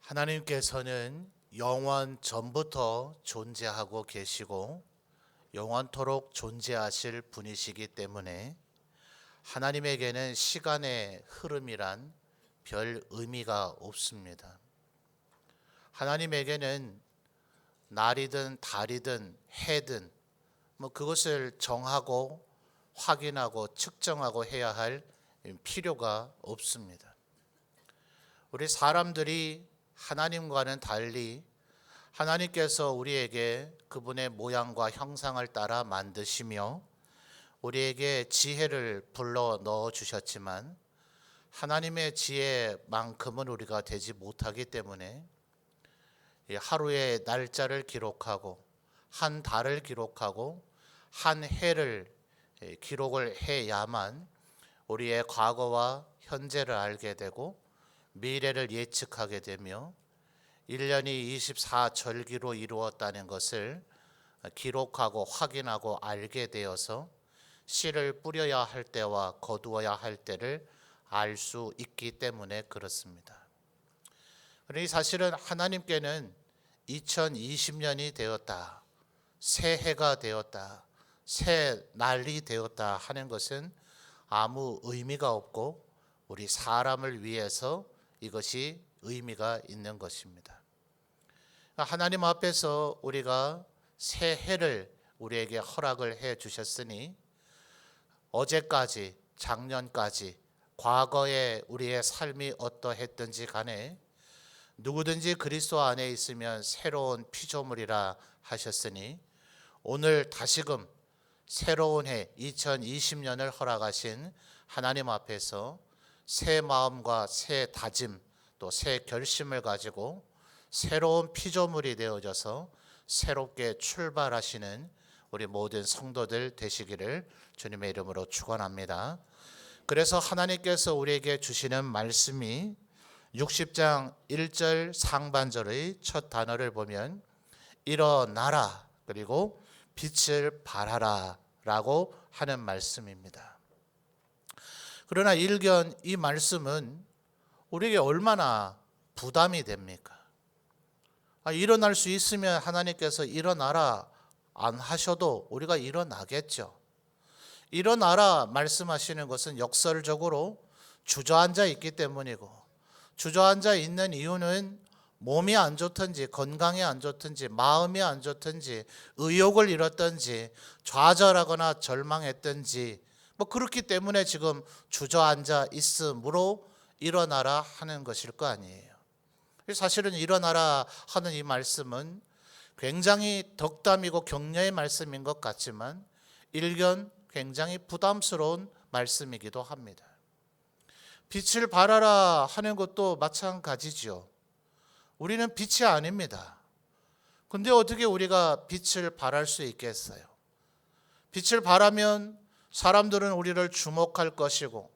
하나님께서는 영원 전부터 존재하고 계시고 영원토록 존재하실 분이시기 때문에 하나님에게는 시간의 흐름이란 별 의미가 없습니다. 하나님에게는 날이든 달이든 해든 그것을 정하고 확인하고 측정하고 해야 할 필요가 없습니다. 우리 사람들이 하나님과는 달리 하나님께서 우리에게 그분의 모양과 형상을 따라 만드시며 우리에게 지혜를 불러 넣어 주셨지만 하나님의 지혜만큼은 우리가 되지 못하기 때문에 하루의 날짜를 기록하고 한 달을 기록하고 한 해를 기록을 해야만 우리의 과거와 현재를 알게 되고 미래를 예측하게 되며 1년이 24절기로 이루었다는 것을 기록하고 확인하고 알게 되어서 씨를 뿌려야 할 때와 거두어야 할 때를 알 수 있기 때문에 그렇습니다. 그러니 사실은 하나님께는 2020년이 되었다, 새해가 되었다, 새 날이 되었다 하는 것은 아무 의미가 없고 우리 사람을 위해서 이것이 의미가 있는 것입니다. 하나님 앞에서 우리가 새해를 우리에게 허락을 해 주셨으니 어제까지, 작년까지, 과거에 우리의 삶이 어떠했든지 간에 누구든지 그리스도 안에 있으면 새로운 피조물이라 하셨으니 오늘 다시금 새로운 해 2020년을 허락하신 하나님 앞에서 새 마음과 새 다짐 또 새 결심을 가지고 새로운 피조물이 되어져서 새롭게 출발하시는 우리 모든 성도들 되시기를 주님의 이름으로 축원합니다. 그래서 하나님께서 우리에게 주시는 말씀이 60장 1절 상반절의 첫 단어를 보면 일어나라 그리고 빛을 발하라 라고 하는 말씀입니다. 그러나 일견 이 말씀은 우리에게 얼마나 부담이 됩니까? 일어날 수 있으면 하나님께서 일어나라 안 하셔도 우리가 일어나겠죠. 일어나라 말씀하시는 것은 역설적으로 주저앉아 있기 때문이고 주저앉아 있는 이유는 몸이 안 좋든지 건강이 안 좋든지 마음이 안 좋든지 의욕을 잃었든지 좌절하거나 절망했든지 그렇기 때문에 지금 주저앉아 있으므로 일어나라 하는 것일 거 아니에요. 사실은 일어나라 하는 이 말씀은 굉장히 덕담이고 격려의 말씀인 것 같지만 일견 굉장히 부담스러운 말씀이기도 합니다. 빛을 발하라 하는 것도 마찬가지죠. 우리는 빛이 아닙니다. 근데 어떻게 우리가 빛을 발할 수 있겠어요? 빛을 발하면 사람들은 우리를 주목할 것이고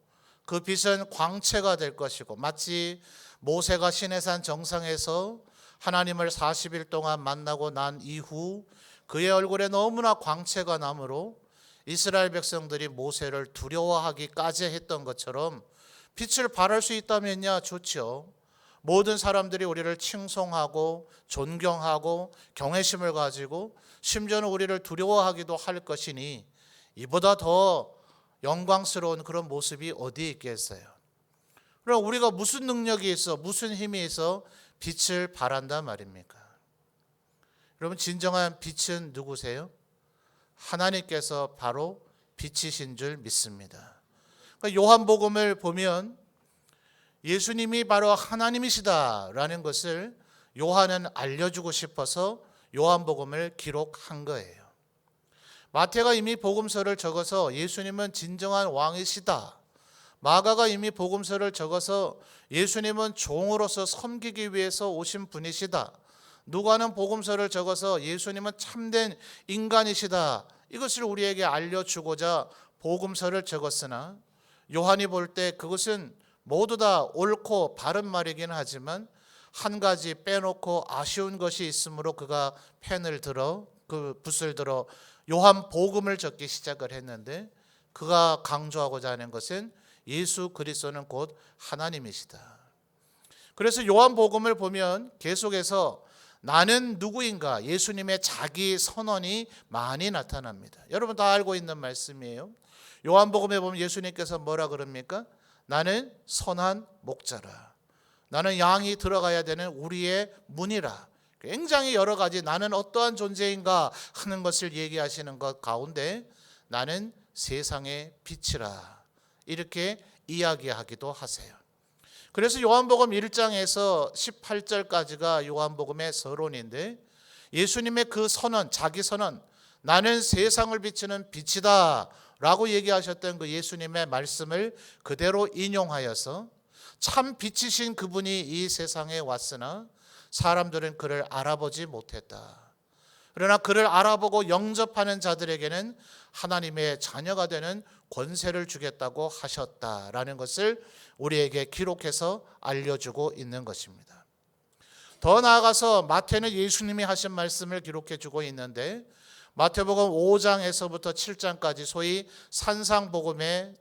그 빛은 광채가 될 것이고 마치 모세가 시내산 정상에서 하나님을 40일 동안 만나고 난 이후 그의 얼굴에 너무나 광채가 나므로 이스라엘 백성들이 모세를 두려워하기까지 했던 것처럼 빛을 발할 수 있다면야 좋죠. 모든 사람들이 우리를 칭송하고 존경하고 경외심을 가지고 심지어는 우리를 두려워하기도 할 것이니 이보다 더 영광스러운 그런 모습이 어디 있겠어요. 그럼 우리가 무슨 능력이 있어 무슨 힘이 있어 빛을 발한단 말입니까? 여러분 진정한 빛은 누구세요? 하나님께서 바로 빛이신 줄 믿습니다. 그러니까 요한복음을 보면 예수님이 바로 하나님이시다라는 것을 요한은 알려주고 싶어서 요한복음을 기록한 거예요. 마태가 이미 복음서를 적어서 예수님은 진정한 왕이시다. 마가가 이미 복음서를 적어서 예수님은 종으로서 섬기기 위해서 오신 분이시다. 누가는 복음서를 적어서 예수님은 참된 인간이시다. 이것을 우리에게 알려주고자 복음서를 적었으나 요한이 볼 때 그것은 모두 다 옳고 바른 말이긴 하지만 한 가지 빼놓고 아쉬운 것이 있으므로 그가 펜을 들어 그 붓을 들어 요한 복음을 적기 시작을 했는데 그가 강조하고자 하는 것은 예수 그리스도는 곧 하나님이시다. 그래서 요한복음을 보면 계속해서 나는 누구인가 예수님의 자기 선언이 많이 나타납니다. 여러분 다 알고 있는 말씀이에요. 요한복음에 보면 예수님께서 뭐라 그럽니까? 나는 선한 목자라. 나는 양이 들어가야 되는 우리의 문이라. 굉장히 여러 가지 나는 어떠한 존재인가 하는 것을 얘기하시는 것 가운데 나는 세상의 빛이라 이렇게 이야기하기도 하세요. 그래서 요한복음 1장에서 18절까지가 요한복음의 서론인데 예수님의 그 선언, 자기 선언, 나는 세상을 비추는 빛이다 라고 얘기하셨던 그 예수님의 말씀을 그대로 인용하여서 참 빛이신 그분이 이 세상에 왔으나 사람들은 그를 알아보지 못했다. 그러나 그를 알아보고 영접하는 자들에게는 하나님의 자녀가 되는 권세를 주겠다고 하셨다라는 것을 우리에게 기록해서 알려주고 있는 것입니다. 더 나아가서 마태는 예수님이 하신 말씀을 기록해 주고 있는데 마태복음 5장에서부터 7장까지 소위 산상복음의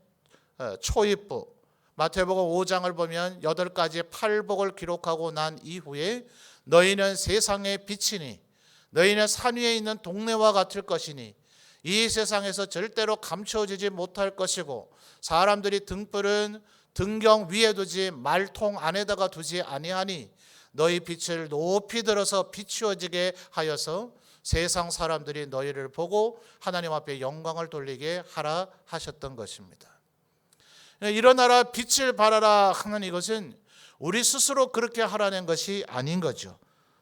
초입부, 마태복음 5장을 보면 8가지 팔복을 기록하고 난 이후에 너희는 세상의 빛이니 너희는 산 위에 있는 동네와 같을 것이니 이 세상에서 절대로 감춰지지 못할 것이고 사람들이 등불은 등경 위에 두지 말통 안에다가 두지 아니하니 너희 빛을 높이 들어서 비추어지게 하여서 세상 사람들이 너희를 보고 하나님 앞에 영광을 돌리게 하라 하셨던 것입니다. 일어나라 빛을 발하라 하는 이것은 우리 스스로 그렇게 하라는 것이 아닌 거죠.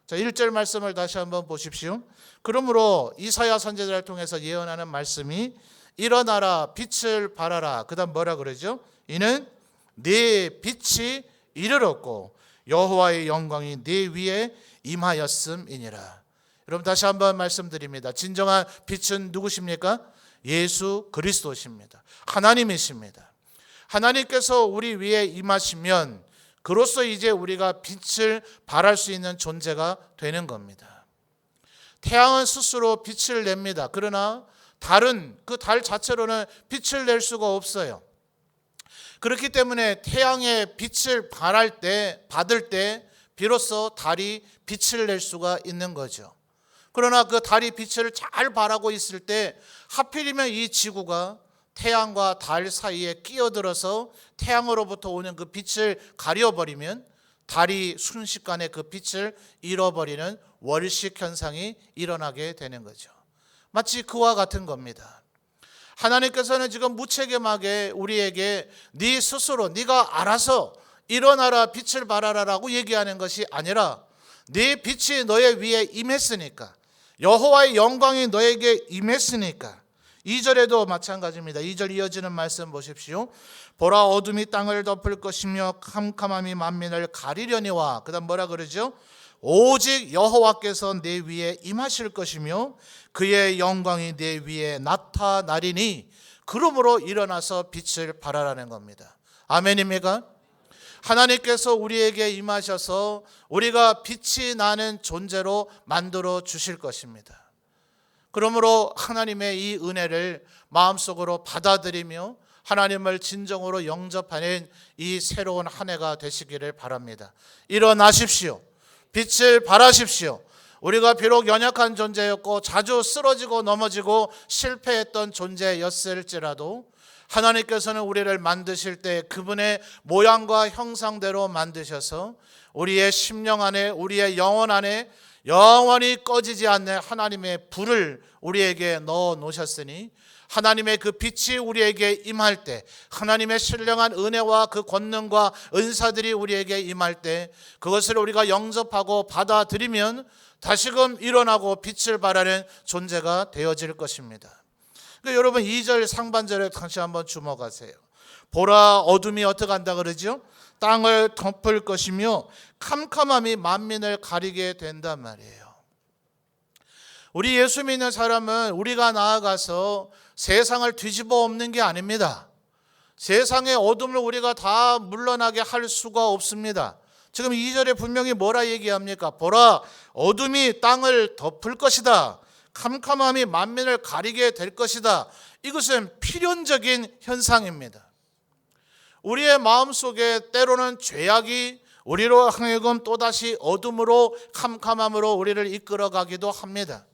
자, 1절 말씀을 다시 한번 보십시오. 그러므로 이사야 선지자를 통해서 예언하는 말씀이 일어나라 빛을 발하라. 그다음 뭐라 그러죠? 이는 네 빛이 이르렀고 여호와의 영광이 네 위에 임하였음이니라. 여러분 다시 한번 말씀드립니다. 진정한 빛은 누구십니까? 예수 그리스도십니다. 하나님이십니다. 하나님께서 우리 위에 임하시면 그로써 이제 우리가 빛을 발할 수 있는 존재가 되는 겁니다. 태양은 스스로 빛을 냅니다. 그러나 달은 그 달 자체로는 빛을 낼 수가 없어요. 그렇기 때문에 태양의 빛을 받을 때 비로소 달이 빛을 낼 수가 있는 거죠. 그러나 그 달이 빛을 잘 발하고 있을 때 하필이면 이 지구가 태양과 달 사이에 끼어들어서 태양으로부터 오는 그 빛을 가려버리면 달이 순식간에 그 빛을 잃어버리는 월식 현상이 일어나게 되는 거죠. 마치 그와 같은 겁니다. 하나님께서는 지금 무책임하게 우리에게 네 스스로 네가 알아서 일어나라 빛을 발하라라고 얘기하는 것이 아니라 네 빛이 너의 위에 임했으니까 여호와의 영광이 너에게 임했으니까 2절에도 마찬가지입니다. 2절 이어지는 말씀 보십시오. 보라 어둠이 땅을 덮을 것이며 캄캄함이 만민을 가리려니와 그다음 뭐라 그러죠? 오직 여호와께서 내 위에 임하실 것이며 그의 영광이 내 위에 나타나리니 그러므로 일어나서 빛을 발하라는 겁니다. 아멘입니까? 하나님께서 우리에게 임하셔서 우리가 빛이 나는 존재로 만들어 주실 것입니다. 그러므로 하나님의 이 은혜를 마음속으로 받아들이며 하나님을 진정으로 영접하는 이 새로운 한 해가 되시기를 바랍니다. 일어나십시오. 빛을 발하십시오. 우리가 비록 연약한 존재였고 자주 쓰러지고 넘어지고 실패했던 존재였을지라도 하나님께서는 우리를 만드실 때 그분의 모양과 형상대로 만드셔서 우리의 심령 안에 우리의 영혼 안에 영원히 꺼지지 않는 하나님의 불을 우리에게 넣어 놓으셨으니 하나님의 그 빛이 우리에게 임할 때 하나님의 신령한 은혜와 그 권능과 은사들이 우리에게 임할 때 그것을 우리가 영접하고 받아들이면 다시금 일어나고 빛을 발하는 존재가 되어질 것입니다. 그러니까 여러분 2절 상반절에 다시 한번 주목하세요. 보라 어둠이 어떻게 한다 그러죠? 땅을 덮을 것이며 캄캄함이 만민을 가리게 된단 말이에요. 우리 예수 믿는 사람은 우리가 나아가서 세상을 뒤집어 엎는 게 아닙니다. 세상의 어둠을 우리가 다 물러나게 할 수가 없습니다. 지금 2절에 분명히 뭐라 얘기합니까? 보라 어둠이 땅을 덮을 것이다. 캄캄함이 만민을 가리게 될 것이다. 이것은 필연적인 현상입니다. 우리의 마음속에 때로는 죄악이 우리로 하여금 또다시 어둠으로 캄캄함으로 우리를 이끌어가기도 합니다.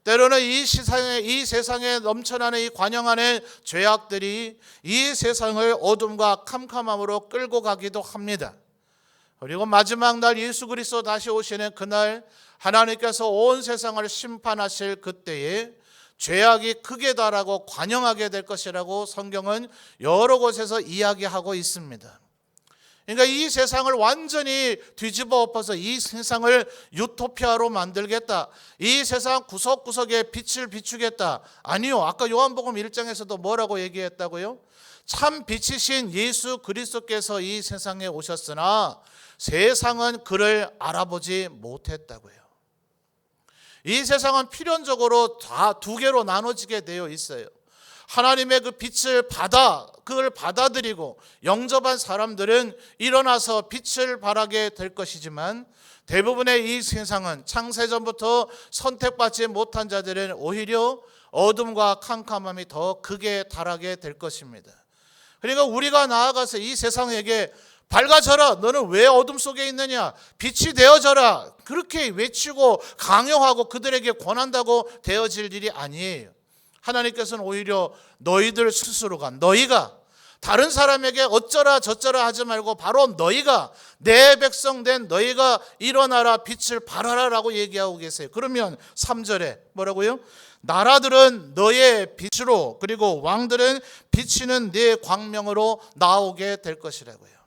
때로는 이 세상에 넘쳐나는 이 관영 안의 죄악들이 이 세상을 어둠과 캄캄함으로 끌고 가기도 합니다. 그리고 마지막 날 예수 그리스도 다시 오시는 그날 하나님께서 온 세상을 심판하실 그때에 죄악이 극에 달하고 관영하게 될 것이라고 성경은 여러 곳에서 이야기하고 있습니다. 그러니까 이 세상을 완전히 뒤집어 엎어서 이 세상을 유토피아로 만들겠다, 이 세상 구석구석에 빛을 비추겠다. 아니요, 아까 요한복음 1장에서도 뭐라고 얘기했다고요? 참 빛이신 예수 그리스도께서 이 세상에 오셨으나 세상은 그를 알아보지 못했다고요. 이 세상은 필연적으로 다 두 개로 나눠지게 되어 있어요. 하나님의 그 빛을 그걸 받아들이고 영접한 사람들은 일어나서 빛을 발하게 될 것이지만, 대부분의 이 세상은 창세전부터 선택받지 못한 자들은 오히려 어둠과 캄캄함이 더 극에 달하게 될 것입니다. 그러니까 우리가 나아가서 이 세상에게 밝아져라, 너는 왜 어둠 속에 있느냐, 빛이 되어져라, 그렇게 외치고 강요하고 그들에게 권한다고 되어질 일이 아니에요. 하나님께서는 오히려 너희들 스스로가, 너희가 다른 사람에게 어쩌라 저쩌라 하지 말고 바로 너희가, 내 백성 된 너희가 일어나라, 빛을 발하라 라고 얘기하고 계세요. 그러면 3절에 뭐라고요? 나라들은 너의 빛으로, 그리고 왕들은 비치는 네 광명으로 나오게 될 것이라고요.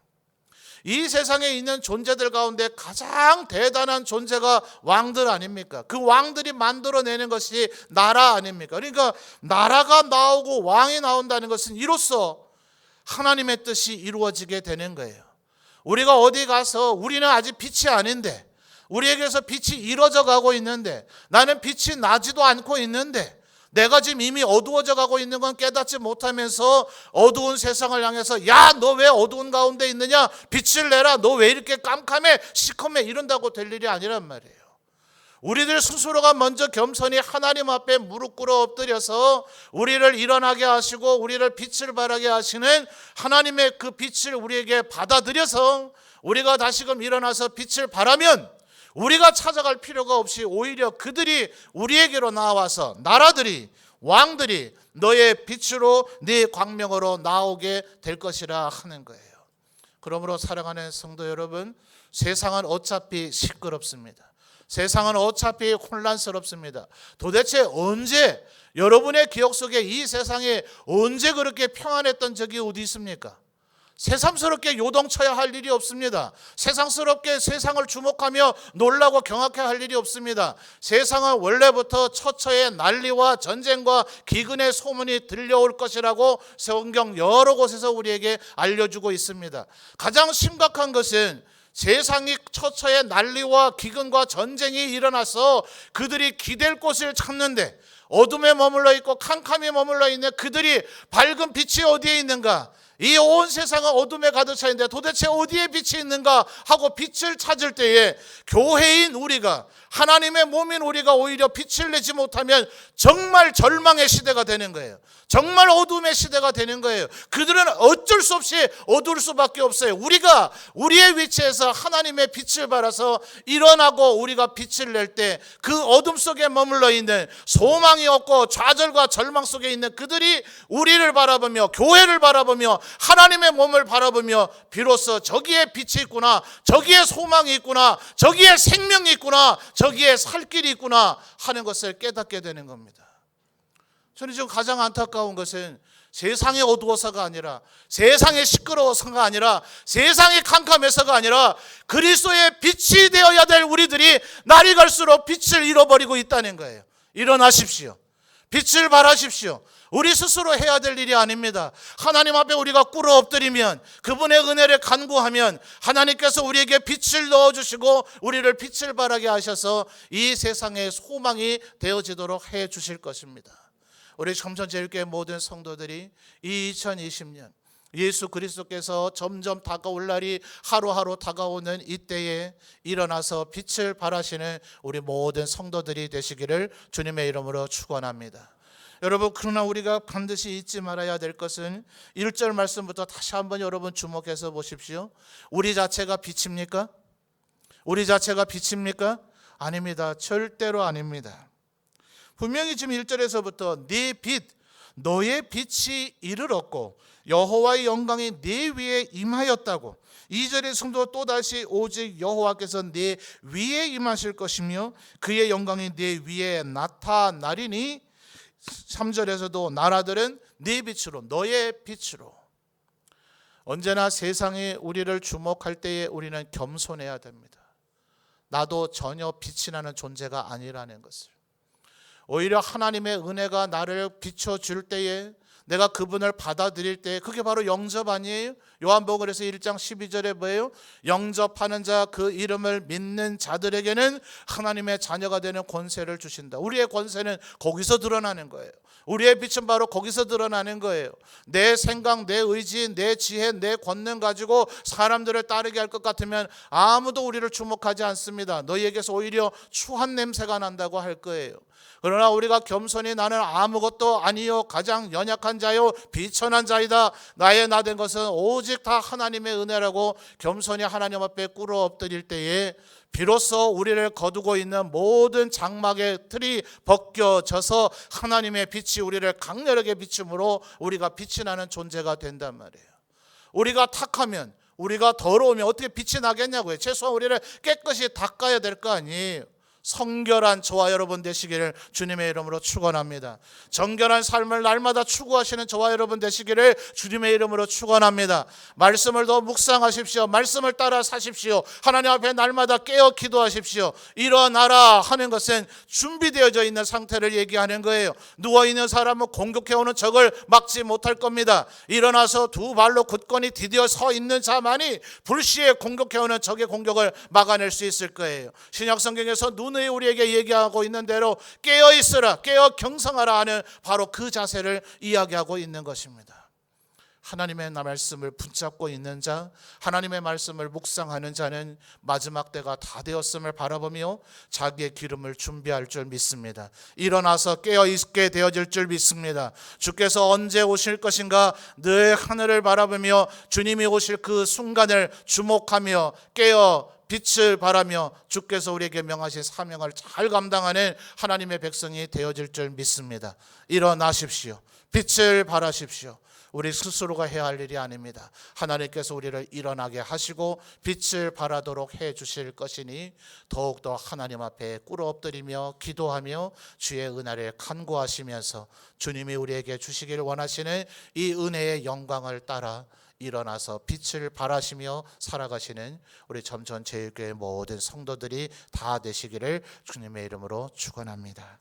이 세상에 있는 존재들 가운데 가장 대단한 존재가 왕들 아닙니까? 그 왕들이 만들어내는 것이 나라 아닙니까? 그러니까 나라가 나오고 왕이 나온다는 것은 이로써 하나님의 뜻이 이루어지게 되는 거예요. 우리가 어디 가서 우리는 아직 빛이 아닌데, 우리에게서 빛이 이루어져 가고 있는데, 나는 빛이 나지도 않고 있는데, 내가 지금 이미 어두워져 가고 있는 건 깨닫지 못하면서 어두운 세상을 향해서 야, 너 왜 어두운 가운데 있느냐, 빛을 내라, 너 왜 이렇게 깜깜해 시커매, 이런다고 될 일이 아니란 말이에요. 우리들 스스로가 먼저 겸손히 하나님 앞에 무릎 꿇어 엎드려서 우리를 일어나게 하시고 우리를 빛을 발하게 하시는 하나님의 그 빛을 우리에게 받아들여서 우리가 다시금 일어나서 빛을 발하면, 우리가 찾아갈 필요가 없이 오히려 그들이 우리에게로 나와서, 나라들이, 왕들이 너의 빛으로 네 광명으로 나오게 될 것이라 하는 거예요. 그러므로 사랑하는 성도 여러분, 세상은 어차피 시끄럽습니다. 세상은 어차피 혼란스럽습니다. 도대체 언제, 여러분의 기억 속에 이 세상에 언제 그렇게 평안했던 적이 어디 있습니까? 새삼스럽게 요동쳐야 할 일이 없습니다. 세상스럽게 세상을 주목하며 놀라고 경악해야 할 일이 없습니다. 세상은 원래부터 처처의 난리와 전쟁과 기근의 소문이 들려올 것이라고 성경 여러 곳에서 우리에게 알려주고 있습니다. 가장 심각한 것은 세상이 처처의 난리와 기근과 전쟁이 일어나서 그들이 기댈 곳을 찾는데 어둠에 머물러 있고 캄캄히 머물러 있는 그들이 밝은 빛이 어디에 있는가? 이 온 세상은 어둠에 가득 차 있는데 도대체 어디에 빛이 있는가 하고 빛을 찾을 때에 교회인 우리가, 하나님의 몸인 우리가 오히려 빛을 내지 못하면 정말 절망의 시대가 되는 거예요. 정말 어둠의 시대가 되는 거예요. 그들은 어쩔 수 없이 어두울 수밖에 없어요. 우리가 우리의 위치에서 하나님의 빛을 발하서 일어나고 우리가 빛을 낼 때 그 어둠 속에 머물러 있는, 소망이 없고 좌절과 절망 속에 있는 그들이 우리를 바라보며, 교회를 바라보며, 하나님의 몸을 바라보며 비로소 저기에 빛이 있구나, 저기에 소망이 있구나, 저기에 생명이 있구나, 저기에 살 길이 있구나 하는 것을 깨닫게 되는 겁니다. 저는 지금 가장 안타까운 것은 세상이 어두워서가 아니라, 세상이 시끄러워서가 아니라, 세상이 캄캄해서가 아니라 그리스도의 빛이 되어야 될 우리들이 날이 갈수록 빛을 잃어버리고 있다는 거예요. 일어나십시오. 빛을 발하십시오. 우리 스스로 해야 될 일이 아닙니다. 하나님 앞에 우리가 꿇어 엎드리면, 그분의 은혜를 간구하면 하나님께서 우리에게 빛을 넣어주시고 우리를 빛을 발하게 하셔서 이 세상의 소망이 되어지도록 해 주실 것입니다. 우리 청천제일교회 모든 성도들이 이 2020년 예수 그리스도께서 점점 다가올 날이 하루하루 다가오는 이때에 일어나서 빛을 발하시는 우리 모든 성도들이 되시기를 주님의 이름으로 축원합니다. 여러분, 그러나 우리가 반드시 잊지 말아야 될 것은 1절 말씀부터 다시 한번 여러분 주목해서 보십시오. 우리 자체가 빛입니까? 우리 자체가 빛입니까? 아닙니다. 절대로 아닙니다. 분명히 지금 1절에서부터 네 빛, 너의 빛이 이르렀고 여호와의 영광이 네 위에 임하였다고, 2절의 성도 또다시 오직 여호와께서 네 위에 임하실 것이며 그의 영광이 네 위에 나타나리니, 3절에서도 나라들은 네 빛으로, 너의 빛으로. 언제나 세상이 우리를 주목할 때에 우리는 겸손해야 됩니다. 나도 전혀 빛이 나는 존재가 아니라는 것을. 오히려 하나님의 은혜가 나를 비춰줄 때에, 내가 그분을 받아들일 때, 그게 바로 영접 아니에요? 요한복음에서 1장 12절에 뭐예요? 영접하는 자, 그 이름을 믿는 자들에게는 하나님의 자녀가 되는 권세를 주신다. 우리의 권세는 거기서 드러나는 거예요. 우리의 빛은 바로 거기서 드러나는 거예요. 내 생각, 내 의지, 내 지혜, 내 권능 가지고 사람들을 따르게 할 것 같으면 아무도 우리를 주목하지 않습니다. 너희에게서 오히려 추한 냄새가 난다고 할 거예요. 그러나 우리가 겸손히 나는 아무것도 아니요, 가장 연약한 자요, 비천한 자이다, 나의 나 된 것은 오직 다 하나님의 은혜라고 겸손히 하나님 앞에 꿇어 엎드릴 때에 비로소 우리를 거두고 있는 모든 장막의 틀이 벗겨져서 하나님의 빛이 우리를 강렬하게 비춤으로 우리가 빛이 나는 존재가 된단 말이에요. 우리가 탁하면, 우리가 더러우면 어떻게 빛이 나겠냐고요. 최소한 우리를 깨끗이 닦아야 될 거 아니에요. 성결한 저와 여러분 되시기를 주님의 이름으로 축원합니다. 정결한 삶을 날마다 추구하시는 저와 여러분 되시기를 주님의 이름으로 축원합니다. 말씀을 더 묵상하십시오. 말씀을 따라 사십시오. 하나님 앞에 날마다 깨어 기도하십시오. 일어나라 하는 것은 준비되어져 있는 상태를 얘기하는 거예요. 누워있는 사람은 공격해오는 적을 막지 못할 겁니다. 일어나서 두 발로 굳건히 디디어 서 있는 자만이 불시에 공격해오는 적의 공격을 막아낼 수 있을 거예요. 신약성경에서 눈의 우리에게 얘기하고 있는 대로 깨어 있으라, 깨어 경성하라 하는 바로 그 자세를 이야기하고 있는 것입니다. 하나님의 말씀을 붙잡고 있는 자, 하나님의 말씀을 묵상하는 자는 마지막 때가 다 되었음을 바라보며 자기의 기름을 준비할 줄 믿습니다. 일어나서 깨어 있게 되어질 줄 믿습니다. 주께서 언제 오실 것인가 늘 하늘을 바라보며 주님이 오실 그 순간을 주목하며 깨어 빛을 바라며 주께서 우리에게 명하신 사명을 잘 감당하는 하나님의 백성이 되어질 줄 믿습니다. 일어나십시오. 빛을 발하십시오. 우리 스스로가 해야 할 일이 아닙니다. 하나님께서 우리를 일어나게 하시고 빛을 발하도록 해 주실 것이니 더욱더 하나님 앞에 꿇어 엎드리며 기도하며 주의 은혜를 간구하시면서 주님이 우리에게 주시기를 원하시는 이 은혜의 영광을 따라 일어나서 빛을 발하시며 살아가시는 우리 점천제일교회 모든 성도들이 다 되시기를 주님의 이름으로 축원합니다.